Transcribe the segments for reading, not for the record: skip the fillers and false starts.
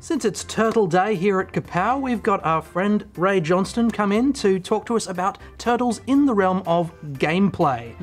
Since it's Turtle Day here at Kapow, we've got our friend Ray Johnston come in to talk to us about Turtles in the realm of gameplay.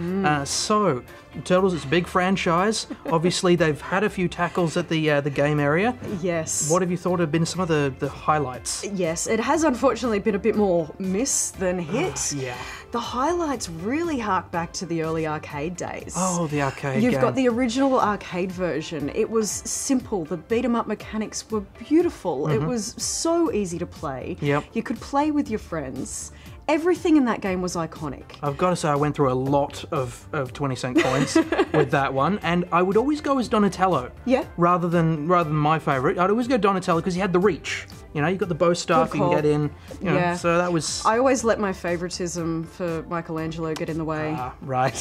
So, Turtles, it's a big franchise. Obviously, they've had a few tackles at the game area. Yes. What have you thought have been some of the highlights? Yes, it has unfortunately been a bit more miss than hit. Yeah. The highlights really hark back to the early arcade days. Oh, the arcade You've game. got the original arcade version. It was simple. The beat-em-up mechanics were beautiful. It was so easy to play. Yep. You could play with your friends. Everything in that game was iconic. I've got to say, I went through a lot of 20-cent coins with that one, and I would always go as Donatello. Yeah. Rather than my favourite. I'd always go Donatello because he had the reach. You know, you got the bow staff, you can get in. You know, Yeah. So that was... I always let my favoritism for Michelangelo get in the way. Right.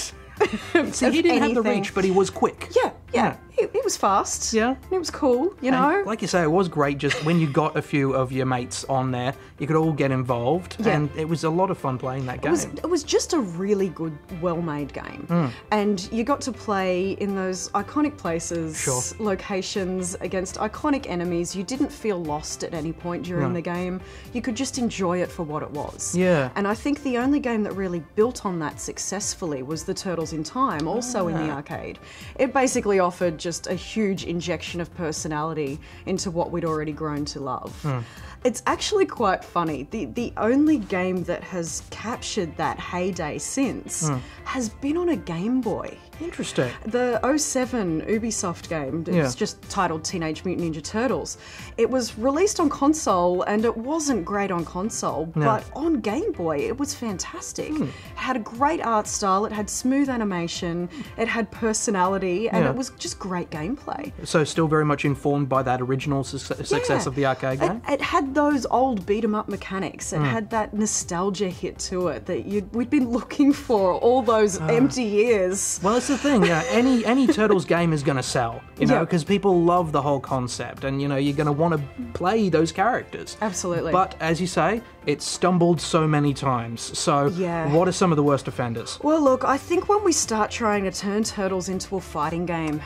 See, he didn't have the reach, but he was quick. Yeah. He was fast. Yeah. It was cool, you know? And like you say, it was great just when you got a few of your mates on there, you could all get involved, and it was a lot of fun playing that game. It was just a really good, well-made game. And you got to play in those iconic places, locations, against iconic enemies. You didn't feel lost at any point during the game. You could just enjoy it for what it was. Yeah. And I think the only game that really built on that successfully was the Turtles in Time, also in the arcade. It basically offered just a huge injection of personality into what we'd already grown to love. It's actually quite funny. The only game that has captured that heyday since has been on a Game Boy. Interesting. The 07 Ubisoft game, it's just titled Teenage Mutant Ninja Turtles. It was released on console and it wasn't great on console, but on Game Boy it was fantastic. It had a great art style, it had smooth animation, it had personality, and it was just great gameplay. So still very much informed by that original success of the arcade game? It had those old beat-em-up mechanics. It had that nostalgia hit to it that we'd been looking for all those empty years. Well, that's the thing. Any Turtles game is going to sell, you know, because people love the whole concept, and you know you're going to want to play those characters. Absolutely. But as you say, it stumbled so many times. So, what are some of the worst offenders? Well, look, I think when we start trying to turn Turtles into a fighting game,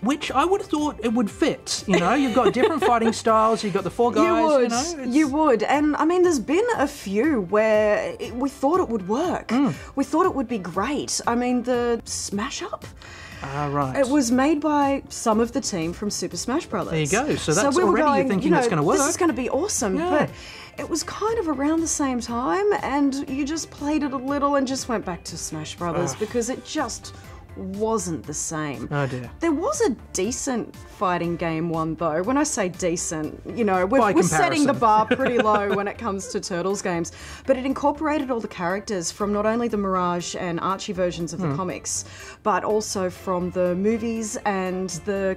which I would have thought it would fit, you know? You've got different fighting styles, you've got the four guys, You would. And, I mean, there's been a few where we thought it would work. We thought it would be great. I mean, the Smash Up? Right. It was made by some of the team from Super Smash Brothers. There you go. So that's we were already going, you're thinking it's going to work. This is going to be awesome. But it was kind of around the same time, and you just played it a little and just went back to Smash Brothers because it just wasn't the same. Oh dear. There was a decent fighting game one though. When I say decent, you know, we're setting the bar pretty low when it comes to Turtles games, but it incorporated all the characters from not only the Mirage and Archie versions of the comics, but also from the movies and the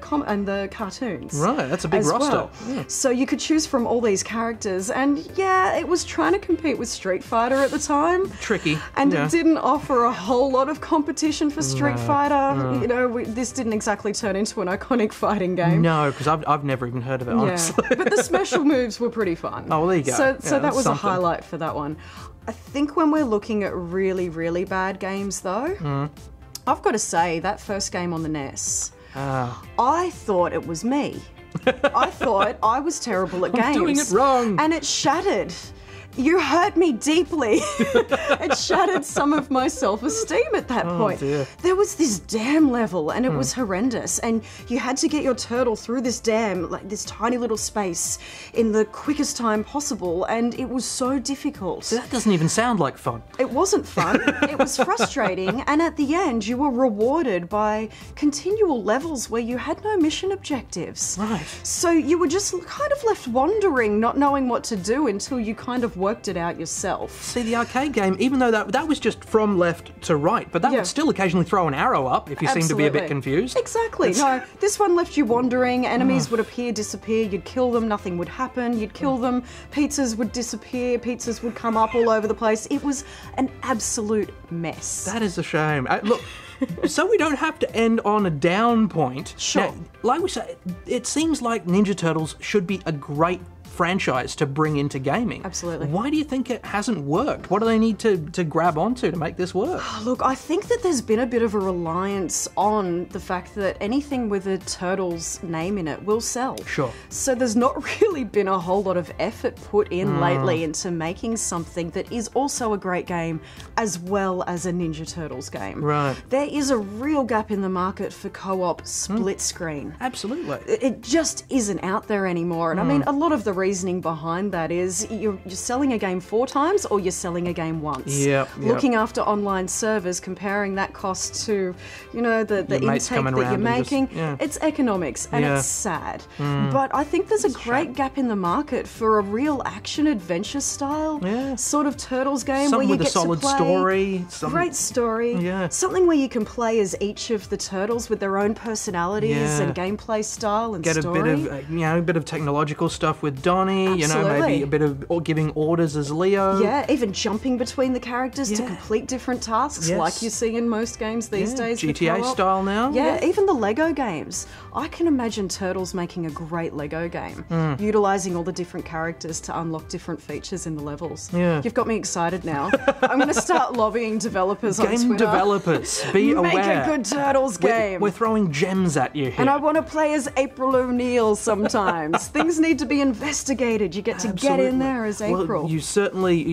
cartoons. Right, that's a big roster. Well. So you could choose from all these characters, and it was trying to compete with Street Fighter at the time. Tricky. And it didn't offer a whole lot of competition for Street Fighter. You know, this didn't exactly turn into an iconic fighting game. No, because I've never even heard of it, honestly. But the special moves were pretty fun. Oh, well, there you go. So that was a highlight for that one. I think when we're looking at really, really bad games, though, I've got to say, that first game on the NES, I thought it was me. I thought I was terrible at games. I'm doing it wrong. And it shattered. You hurt me deeply. It shattered some of my self-esteem at that point. Dear. There was this dam level and it was horrendous, and you had to get your turtle through this dam, like this tiny little space, in the quickest time possible, and it was so difficult. So that doesn't even sound like fun. It wasn't fun. It was frustrating, and at the end you were rewarded by continual levels where you had no mission objectives. Right. So you were just kind of left wandering, not knowing what to do until you kind of worked it out yourself. See, the arcade game, even though that was just from left to right, but that would still occasionally throw an arrow up if you seem to be a bit confused. Exactly. No, this one left you wandering. Enemies would appear, disappear. You'd kill them, nothing would happen. You'd kill them, pizzas would disappear, pizzas would come up all over the place. It was an absolute mess. That is a shame. Look, so we don't have to end on a down point. Sure. Now, like we say, it seems like Ninja Turtles should be a great franchise to bring into gaming. Absolutely. Why do you think it hasn't worked? What do they need to grab onto to make this work? Look, I think that there's been a bit of a reliance on the fact that anything with a Turtles name in it will sell. Sure. So there's not really been a whole lot of effort put in lately into making something that is also a great game as well as a Ninja Turtles game. Right. There is a real gap in the market for co-op split screen. Absolutely. It just isn't out there anymore. And I mean, a lot of the reasoning behind that is you're selling a game 4 times or you're selling a game once. Yep. Looking after online servers, comparing that cost to, you know, the mates intake coming that you're around and just- making, yeah. it's economics and Yeah. it's sad. But I think there's a great gap in the market for a real action adventure style Yeah. sort of Turtles game Something where you with a get solid to play. story. Great story. Yeah. Something where you can play as each of the turtles with their own personalities Yeah. and gameplay style and Get story. a bit of, a bit of technological stuff with Donnie, maybe Absolutely. a bit of giving orders as Leo. Yeah, even jumping between the characters to Yeah. complete different tasks Yes. like you see in most games these Yeah, days. for GTA co-op. style now. Yeah, even the Lego games. I can imagine Turtles making a great Lego game, utilising all the different characters to unlock different features in the levels. Yeah. You've got me excited now. I'm going to start lobbying developers on Game Twitter. developers, be Make aware. a good Turtles game. We're throwing gems at you here. And I want to play as April O'Neil sometimes. Things need to be investigated. You get to get in there as April. Well, you certainly,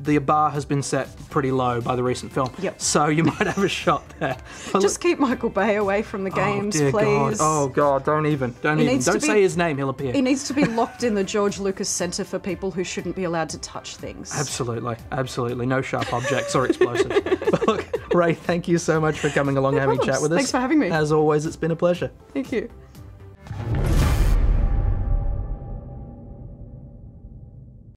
the bar has been set pretty low by the recent film. Yep. So you might have a shot there. But Just keep Michael Bay away from the games, dear please. God. Oh God, don't even. needs to Don't be- say his name, he'll appear. He needs to be locked in the George Lucas Centre for people who shouldn't be allowed to touch things. Absolutely. No sharp objects or explosives. But look, Ray, thank you so much for coming along and having a chat with us. Thanks for having me. As always, it's been a pleasure. Thank you.